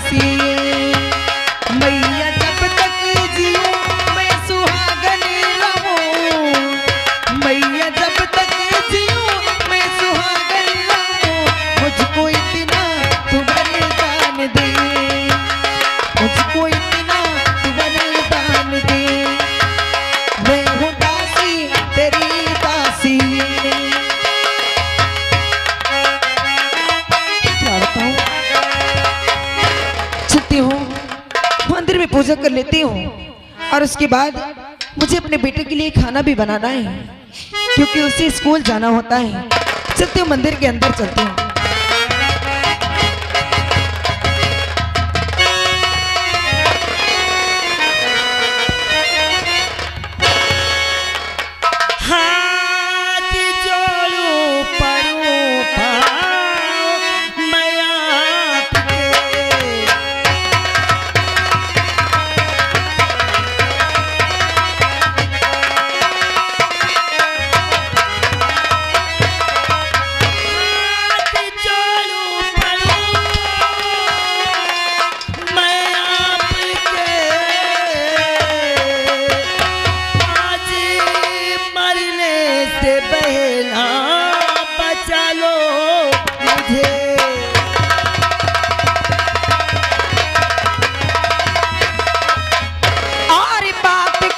दासी। मैया जब तक जियो मैं सुहागन रहूं, मैया जब तक जियो मैं सुहागन रहूं। मुझको इतना तू वरदान दे, मुझको इतना तू वरदान दे। मैं हूँ दासी तेरी दासी। क्या बताऊं, चलती हूँ मंदिर में पूजा कर लेती हूँ और उसके बाद मुझे अपने बेटे के लिए खाना भी बनाना है क्योंकि उसे स्कूल जाना होता है। चलती हूँ मंदिर के अंदर चलती हूँ।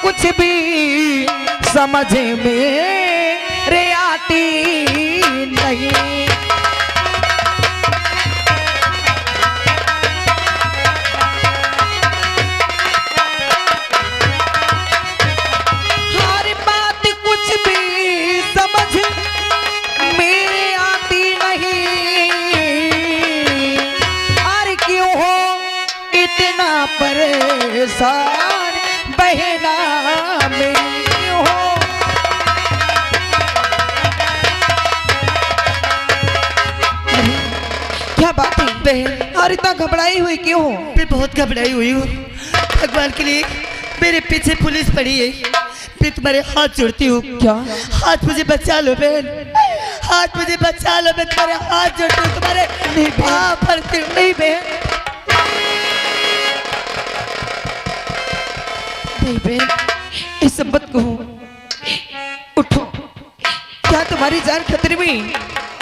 कुछ भी समझ में रे आती नहीं। हर बात कुछ भी समझ में आती नहीं। और क्यों हो इतना परेशान बहना मेरी क्यों हो। क्या बात है बहन, और इतना घबराई हुई क्यों हो? मैं बहुत घबराई हुई हूँ। भगवान के लिए मेरे पीछे पुलिस पड़ी है। मैं तुम्हारे हाथ जोड़ती हूँ। क्या? हाथ मुझे बचा लो बहन, हाथ मुझे बचा लो। मैं तुम्हारे हाथ जोड़ती हूँ, तुम्हारे पाँव पड़ती हूँ। नहीं बहन, नहीं बहन, इस मत कहो। उठो, क्या तुम्हारी जान खतरे में?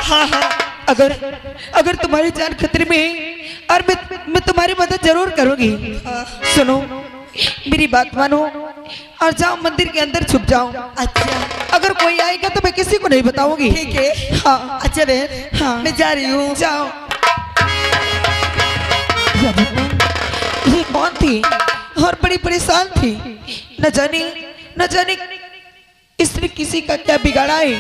हाँ हाँ, अगर तुम्हारी जान खतरे में है और मैं तुम्हारी मदद जरूर करूंगी। सुनो, मेरी बात मानो और जाओ मंदिर के अंदर छुप जाओ। अच्छा, अगर कोई आएगा तो मैं किसी को नहीं बताऊंगी। ठीक है। हाँ अच्छा बहन, हाँ, मैं जा रही हूँ। जाओ। ये कौन थी और बड़ी परेशान थी? न जाने इसने किसी का क्या बिगाड़ा है।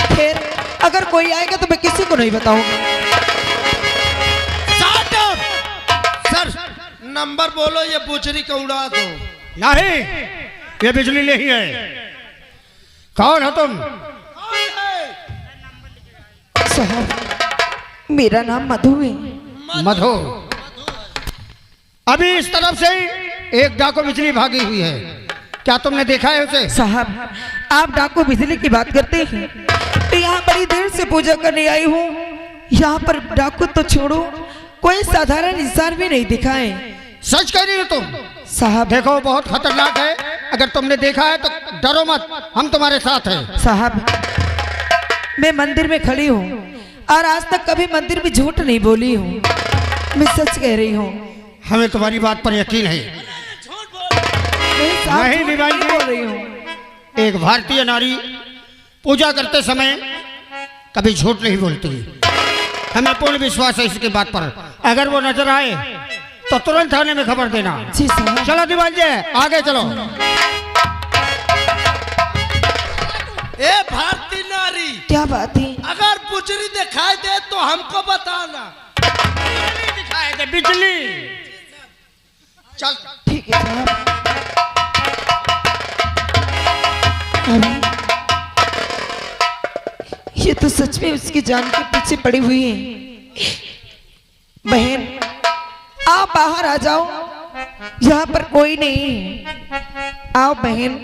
फिर अगर कोई आएगा तो मैं किसी को नहीं बताऊंगा। सर नंबर बोलो, ये बुचरी को उड़ा दो। नहीं, ये बिजली नहीं है। कौन हो तुम? साहब, मेरा नाम मधु है। मधु? अभी इस तरफ से एक डाकू बिजली भागी हुई है, क्या तुमने देखा है उसे? साहब, आप डाकू बिजली की बात करते हैं तो यहाँ बड़ी देर से पूजा करने आई हूँ। यहाँ पर डाकू तो छोड़ो, कोई साधारण इंसान भी नहीं दिखा है। सच कह रही हो तुम? साहब देखो, बहुत खतरनाक है। अगर तुमने देखा है तो डरो मत, हम तुम्हारे साथ हैं। साहब, मैं मंदिर में खड़ी हूँ और आज तक कभी मंदिर में झूठ नहीं बोली हूँ। मैं सच कह रही हूँ। हमें तुम्हारी बात पर यकीन है। नहीं दीवान जी, बोल रही हूँ। एक भारतीय नारी पूजा करते समय कभी झूठ नहीं बोलती। हमें पूर्ण विश्वास है इसकी बात पर। अगर वो नजर आए तो तुरंत थाने में खबर देना। जी साहब। चलो दीवान जी, आगे चलो। ए भारतीय नारी, क्या बात है? अगर बुचरी दिखाई दे तो हमको बताना। दिखाए दे बिजली। चल ठीक है साहब। अरे ये तो सच में उसकी जान के पीछे पड़ी हुई है। बहन, आप बाहर आ जाओ, यहाँ पर कोई नहीं है। आओ बहन,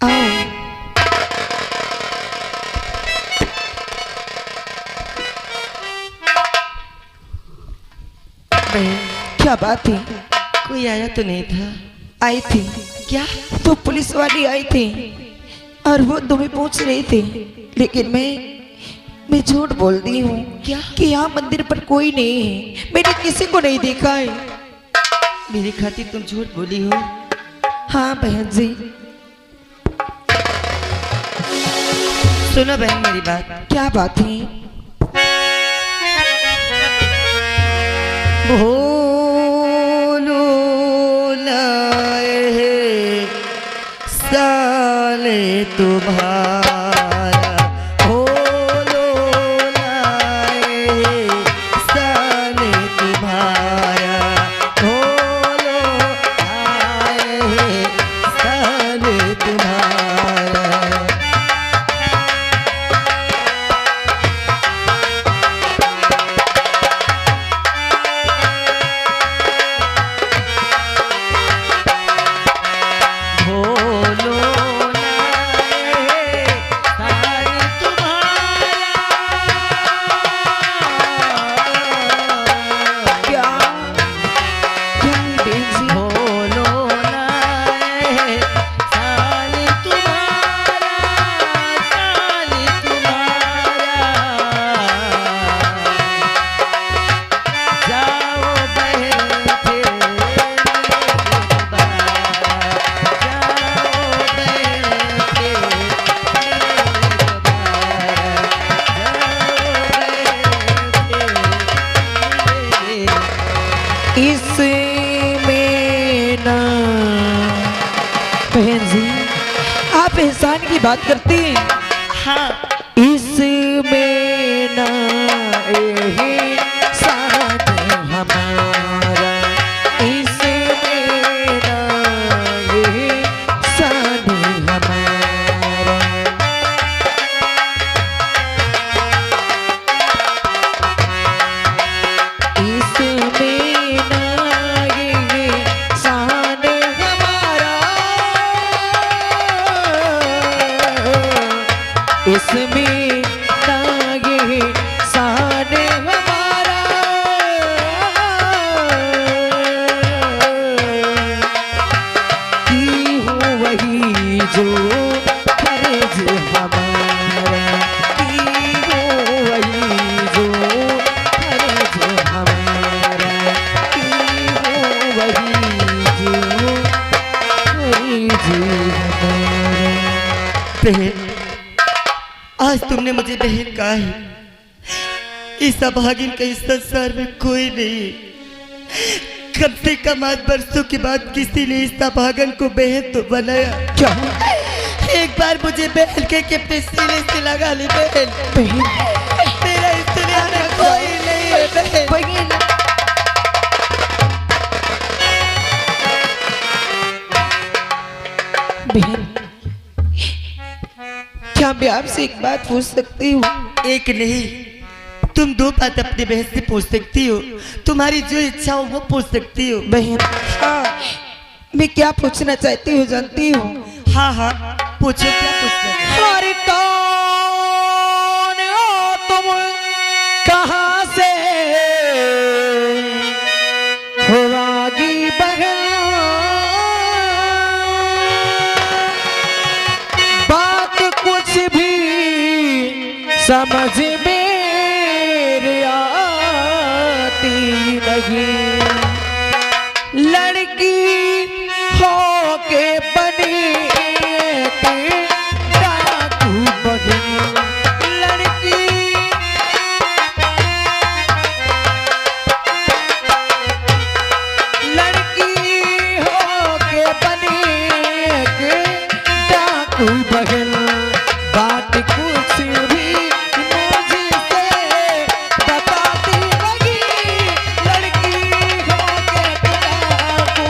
आओ। बहन, क्या बात थी? कोई आया तो नहीं था? आई थी। क्या? तो पुलिस वाली आई थी और वो तुम्हें पूछ रही थी, लेकिन मैं झूठ बोल दी हूँ। क्या? कि यहाँ मंदिर पर कोई नहीं है, मैंने किसी को नहीं देखा है। मेरी खातिर तुम झूठ बोली हो? हाँ बहन जी। सुनो बहन मेरी बात। क्या बात है? भोलो लाए साले तुम्हारा, भोलो लाए साले तुम्हारा, भोलो आए साले तुम्हारा। क्या क्या बहन जी? इसमें ना बहन जी, आप एहसान की बात करती हैं। हाँ, इसमें ना एहसान हमारा, इसमें ना एहसान हमारा। इसमें ना एहसान हमारा, इसमें ना एहसान हमारा। की हूँ वही जो फर्ज हमारा, की हूँ वही जो फर्ज हमारा, की हूँ वही जो फर्ज हमारा। बहन, आज तुमने मुझे बहन कहा है। इस अभागिन का इस संसार में कोई नहीं। कम से कम 8 वर्षों के बाद किसी ने इस अभागन को बहन तो बनाया। क्या एक बार मुझे बहन के अपने सीने से लगा ली बहन। बहन? मेरा इस दुनिया में कोई नहीं है बहन। बहन, बहन, क्या मैं आपसे एक बात पूछ सकती हूँ? एक नहीं, तुम 2 बात अपने बहन से पूछ सकती हो। तुम्हारी जो इच्छा हो वो पूछ सकती हो। बहन, हाँ, मैं क्या पूछना चाहती हूँ जानती हूँ? हाँ हाँ, पूछो क्या पूछना है? अरे कौन हो तुम, कहाँ से हो रागी बहन? बात कुछ भी समझ मेरे आती नहीं। लड़की हो के बनी एक डाकू बहन, लड़की हो के बनी एक डाकू बहन। बात कुछ भी मुझसे बताती नहीं। लड़की हो के डाकू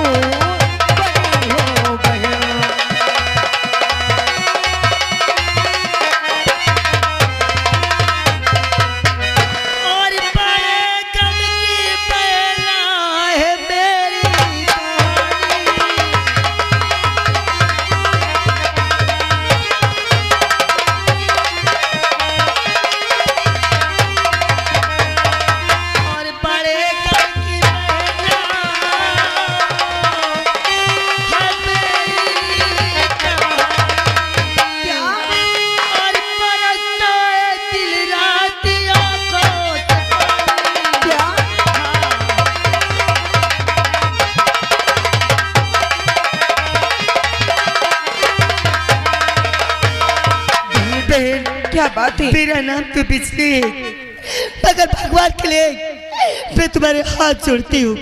बात है। मेरा नाम तो बिजली है, मगर भगवान के लिए मैं तुम्हारे हाथ जोड़ती हूँ,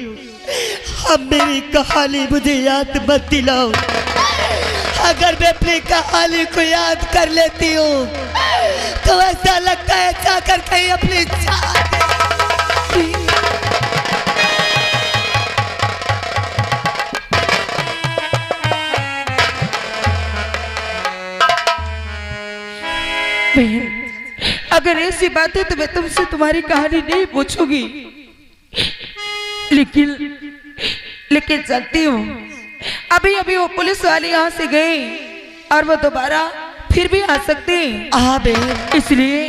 अब मेरी कहानी मुझे याद मत दिलाओ। अगर मैं अपनी कहानी को याद कर लेती हूँ तो ऐसा लगता है जाकर कहीं अपनी जान। बहन, अगर ऐसी बात है तो मैं तुमसे तुम्हारी कहानी नहीं पूछूंगी, लेकिन जानती हूँ अभी अभी वो पुलिस वाले यहाँ से गए और वो दोबारा फिर भी आ सकते हैं। हाँ बहन, इसलिए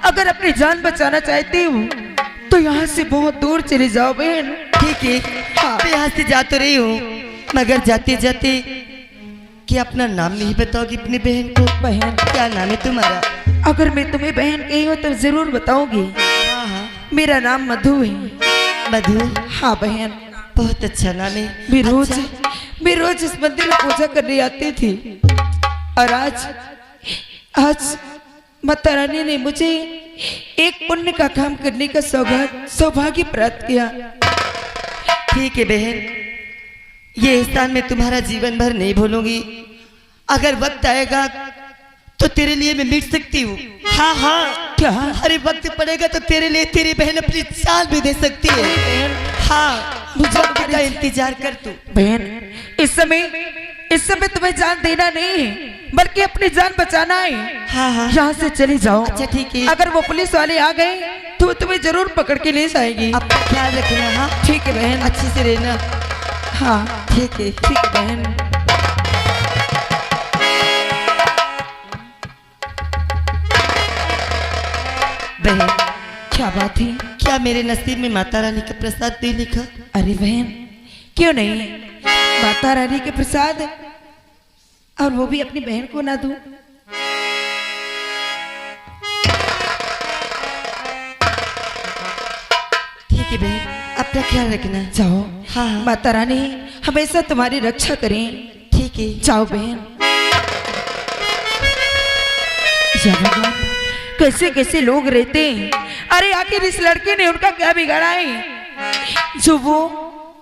अगर अपनी जान बचाना चाहती हूँ तो यहाँ से बहुत दूर चली जाओ बहन। ठीक है, मैं यहाँ से जा तो रही हूँ, मगर जाते जाते क्या अपना नाम नहीं बताओगी अपनी बहन को? बहन, क्या नाम है तुम्हारा? अगर मैं तुम्हें बहन कही हो तो जरूर बताऊंगी। हाँ हाँ, मेरा नाम मधु है। मधु? हाँ बहन, बहुत अच्छा नाम है। मैं रोज इस मंदिर में पूजा करने आती थी और आज माता रानी ने मुझे एक पुण्य का काम करने का सौभाग्य प्राप्त किया। ठीक है बहन, ये एहसान मैं तुम्हारा जीवन भर नहीं भूलूंगी। अगर वक्त आएगा तो तेरे लिए मैं मिट सकती हूँ। हाँ हाँ, क्या? अरे वक्त पड़ेगा तो तेरे लिए तेरी बहन अपनी जान भी दे सकती है। हाँ, मुझे वक्त का इंतजार कर तू। बहन, इस समय तुम्हें जान देना नहीं है बल्कि अपनी जान बचाना है। हाँ हाँ, यहाँ से चली जाओ। अच्छा ठीक है, अगर वो पुलिस वाले आ गए तो वो तुम्हें जरूर पकड़ के ले जाएगी। अपना ख्याल रखना। हाँ ठीक है बहन, अच्छे से रहना। हाँ ठीक है बहन। बहन, क्या बात है? क्या मेरे नसीब में माता रानी का प्रसाद नहीं लिखा? अरे बहन, क्यों नहीं, माता रानी के प्रसाद, और वो भी अपनी बहन को ना दूं? ठीक है बहन, अपना ख्याल रखना। जाओ। हाँ हाँ, माता रानी हमेशा तुम्हारी रक्षा करें। ठीक है। जाओ बहन। या भगवान, कैसे कैसे लोग रहते हैं। अरे आखिर इस लड़के ने उनका क्या बिगाड़ा है जो वो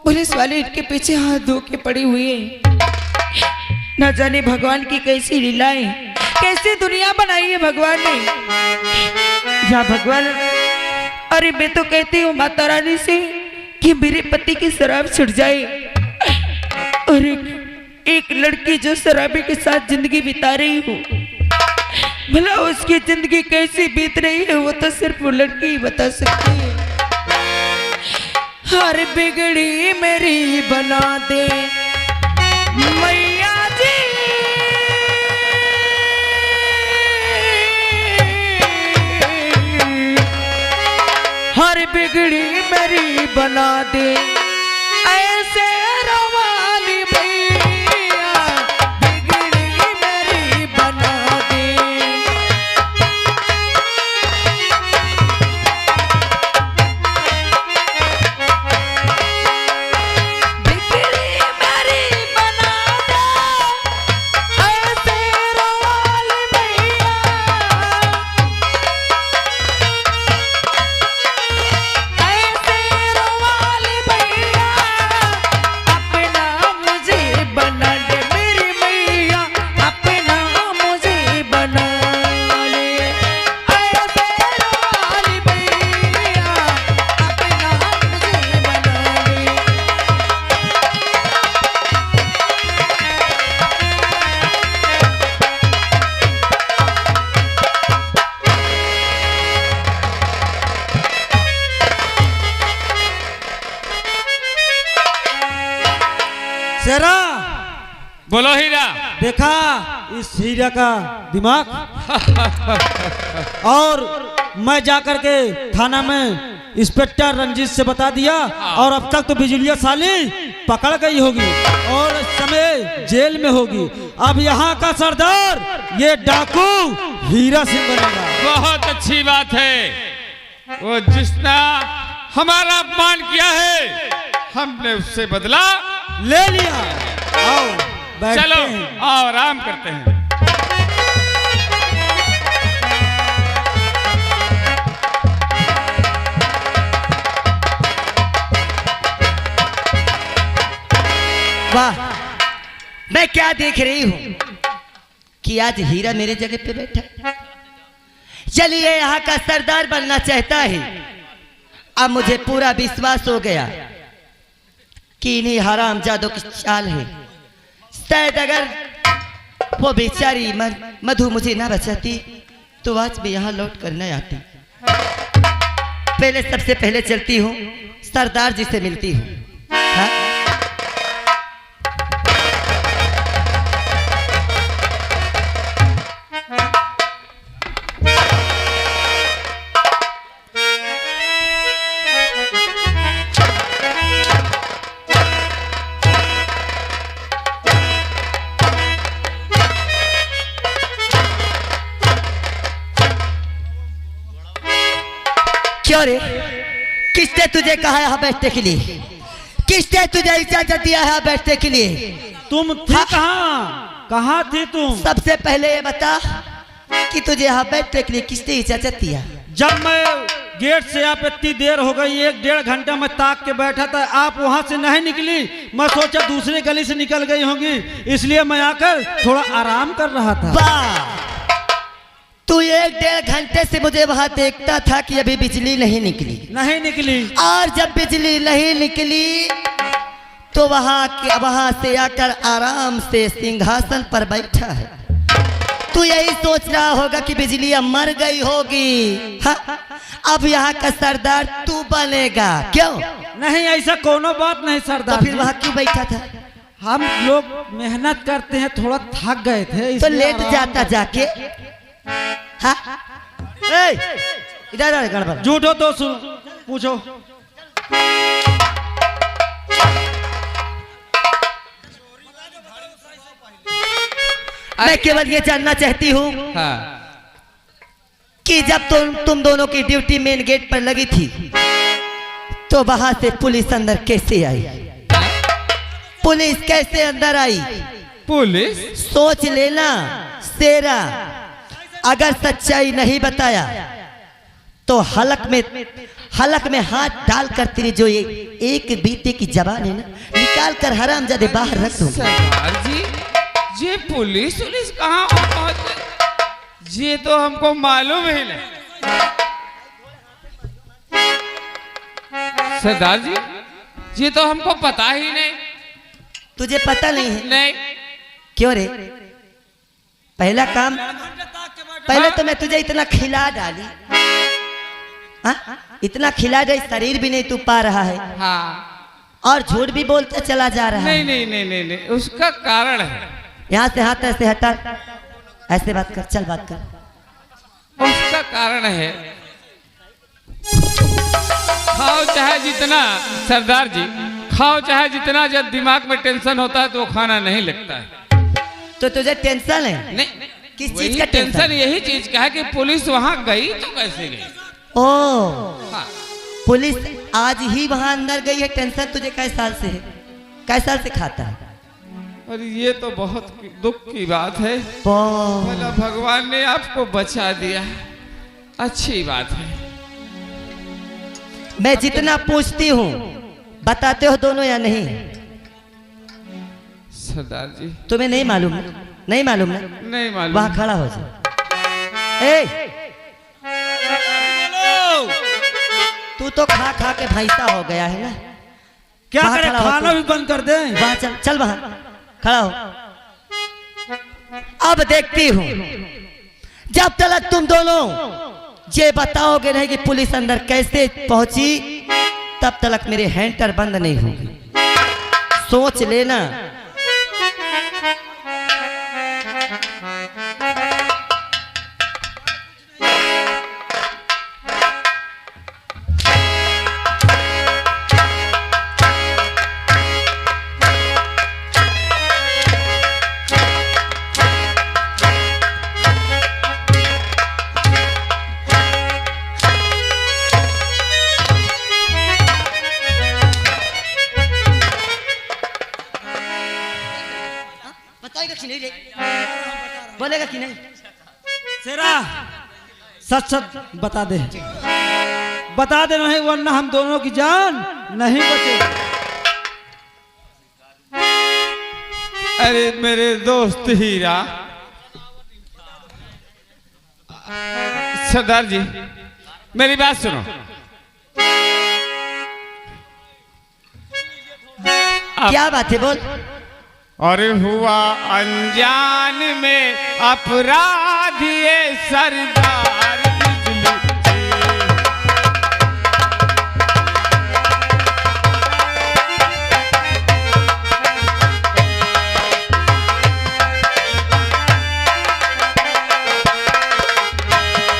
पुलिस वाले इनके पीछे हाथ धो के पड़ी हुई है। न जाने भगवान की कैसी लीलाएं, कैसी दुनिया बनाई है भगवान ने। या भगवान, अरे मैं तो कहती हूँ माता रानी से कि मेरे पति की शराब छुट जाए और एक लड़की जो शराबी के साथ जिंदगी बिता रही हो, भला उसकी जिंदगी कैसी बीत रही है वो तो सिर्फ वो लड़की ही बता सकती है। हर बिगड़ी मेरी बना दे मैया जी, हर बिगड़ी मेरी बना दे ऐसे रवाली भैया, बिगड़ी मेरी बना दे। बिगड़ी मेरी बना दे ऐसे रवाली भैया, ऐसे रवाली भैया, अपना मुझे बना दे मेरी मैया, अपना मुझे बना ले। ऐसे रवाली भैया, अपना मुझे बना ले। शेरा, बोलो हीरा। देखा इस हीरा का दिमाग। और मैं जाकर के थाना में इंस्पेक्टर रंजीत से बता दिया और अब तक तो बिजुलिया साली पकड़ गई होगी और इस समय जेल में होगी। अब यहाँ का सरदार ये डाकू हीरा सिंह बनेगा। बहुत अच्छी बात है, वो जिसने हमारा अपमान किया है हमने उससे बदला ले लिया। आओ बैठते चलो हैं। आओ आराम करते हैं। वाह, मैं क्या देख रही हूँ कि आज हीरा मेरे जगह पे बैठा है। चलिए यहाँ का सरदार बनना चाहता है। अब मुझे पूरा विश्वास हो गया कि इन्हीं हरामजादों की चाल है। शायद अगर वो बेचारी मधु मुझे ना बचाती तो आज मैं यहाँ लौट कर न आती। पहले सबसे पहले चलती हूँ सरदार जी से मिलती हूँ। हाँ? क्यों रे, किसने तुझे कहा यहाँ बैठने के लिए? किसने तुझे इजाजत दिया है बैठने के लिए? तुम थी कहाँ? कहाँ थी तुम? सबसे पहले ये बता कि तुझे यहाँ बैठने के लिए किसने इजाजत दिया? जब मैं गेट से आप इतनी देर हो गई, 1-1.5 घंटा मैं ताक के बैठा था, आप वहां से नहीं निकली। मैं सोचा दूसरे गली से निकल गई होंगी, इसलिए मैं आकर थोड़ा आराम कर रहा था। वाह, तू 1-1.5 घंटे से मुझे वहां देखता था कि अभी बिजली नहीं निकली। और जब बिजली नहीं निकली तो वहां से आकर आराम से सिंहासन पर बैठा है। तू यही सोच रहा होगा कि बिजली अब मर गई होगी। हाँ? अब यहाँ का सरदार तू बनेगा। क्यों? नहीं, ऐसा कोनो बात नहीं सरदार। तो फिर वहां क्यों बैठा था? हम लोग मेहनत करते हैं, थोड़ा थक गए थे तो लेट जाता जाके। हाँ? इधर गड़बड़। झूठ हो तो पूछो। मैं केवल ये जानना चाहती हूँ कि जब तुम दोनों की ड्यूटी मेन गेट पर लगी थी तो वहां से पुलिस अंदर कैसे आई? पुलिस कैसे अंदर आई? पुलिस? सोच लेना शेरा, अगर सच्चाई नहीं बताया तो हलक में हाथ डालकर तेरी जो ये एक बीते की जबान है ना, निकाल कर हरामजादे बाहर रख दूंगा। सरदार जी, ये पुलिस कहाँ पहुंच गई? ये तो हमको मालूम ही नहीं। सरदार जी, ये तो हमको पता ही नहीं। तुझे पता नहीं है? नहीं। क्यों रे? पहला काम, पहले तो मैं तुझे इतना खिला डाली। हाँ? इतना खिला दे, शरीर भी नहीं तू पा रहा है। हाँ। और झूठ भी बोलते चला जा रहा है। नहीं, उसका कारण है। यहाँ से हाथ ऐसे हटा, ऐसे बात कर, चल बात कर। उसका कारण है, खाओ चाहे जितना, सरदार जी खाओ चाहे जितना, जब दिमाग में टेंशन होता है तो खाना नहीं लगता है। तो तुझे टेंशन है? नहीं, किस चीज का टेंशन? यही चीज का है कि पुलिस वहां गई तो कैसे गई। ओ हाँ। पुलिस आज ही वहां अंदर गई है। टेंशन तुझे कै साल से है? कै साल से खाता है? और ये तो बहुत दुख की बात है। ओ, भला भगवान ने आपको बचा दिया, अच्छी बात है। मैं जितना पूछती हूँ बताते हो दोनों या नहीं? सरदार जी, तुम्हें नहीं मालूम? नहीं मालूम ना? नहीं मालूम। वहां खड़ा हो जा। ए, तू तो खा खा के भैंसा हो गया है ना? क्या वहाँ करें, खड़ा हो खाना तू। भी बंद कर दे। वहां चल, चल वहां खड़ा हो। अब देखती हूँ जब तक तुम दोनों ये बताओगे नहीं कि पुलिस अंदर कैसे पहुंची, तब तक मेरे हैंटर बंद नहीं होंगे। सोच लेना। बताएगा कि नहीं रे? बोलेगा कि नहीं? शेरा, सच सच बता दे, बता दे, नहीं वरना हम दोनों की जान नहीं बचेगी। अरे मेरे दोस्त हीरा, सरदार जी मेरी बात सुनो। क्या बात है, बोल। और हुआ अनजान में अपराध ये सरदार बिजली से।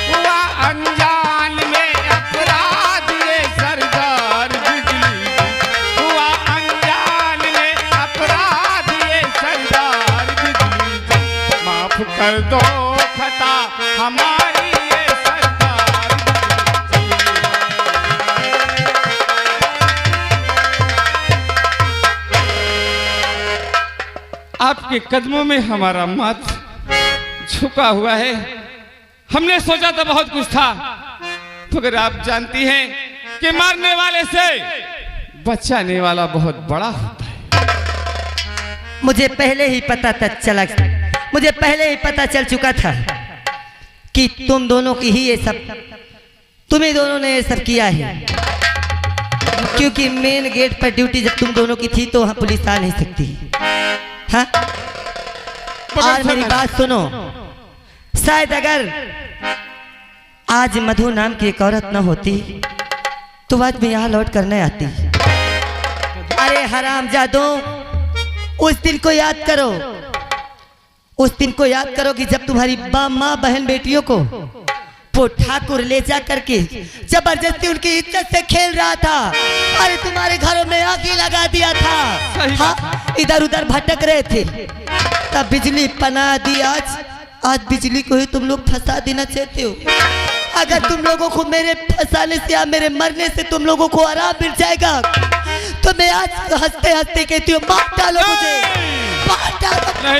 हुआ अनजान में अपराध ये सरदार बिजली से। हुआ अनजान में अपराध ये सरदार बिजली से। माफ कर दो खता हमारी ये सरदार बिजली से। आपके कदमों में हमारा मत झुका हुआ है। हमने सोचा तो बहुत कुछ था, मगर आप जानती हैं कि मारने वाले से बचाने वाला बहुत बड़ा होता है। मुझे पहले ही पता मुझे पहले ही पता चल चुका था कि तुम दोनों की ही ये सब, तुम्ही दोनों ने ये सब किया है। क्योंकि मेन गेट पर ड्यूटी जब तुम दोनों की थी तो वहाँ पुलिस आ नहीं सकती। हाँ, और मेरी बात सुनो, शायद अगर आज मधु नाम की एक औरत न होती तो आज मैं यहाँ लौट करने आती। अरे हरामजादों, उस दिन को याद करो, उस दिन को याद करो कि जब तुम्हारी माँ बहन बेटियों को वो ठाकुर ले जा करके जबरदस्ती उनकी इज्जत से खेल रहा था। अरे तुम्हारे घरों में आग ही लगा दिया था। हाँ, इधर उधर भटक रहे थे, तब बिजली पनाह दी। आज बिजली को ही तुम लोग फंसा देना चाहते हो। अगर तुम लोगों को मेरे फंसाने से या मेरे मरने से तुम लोगों को आराम मिल जाएगा तो मैं आज हंसते हंसते कहती हूँ, मार डालो मुझे, मार डालो।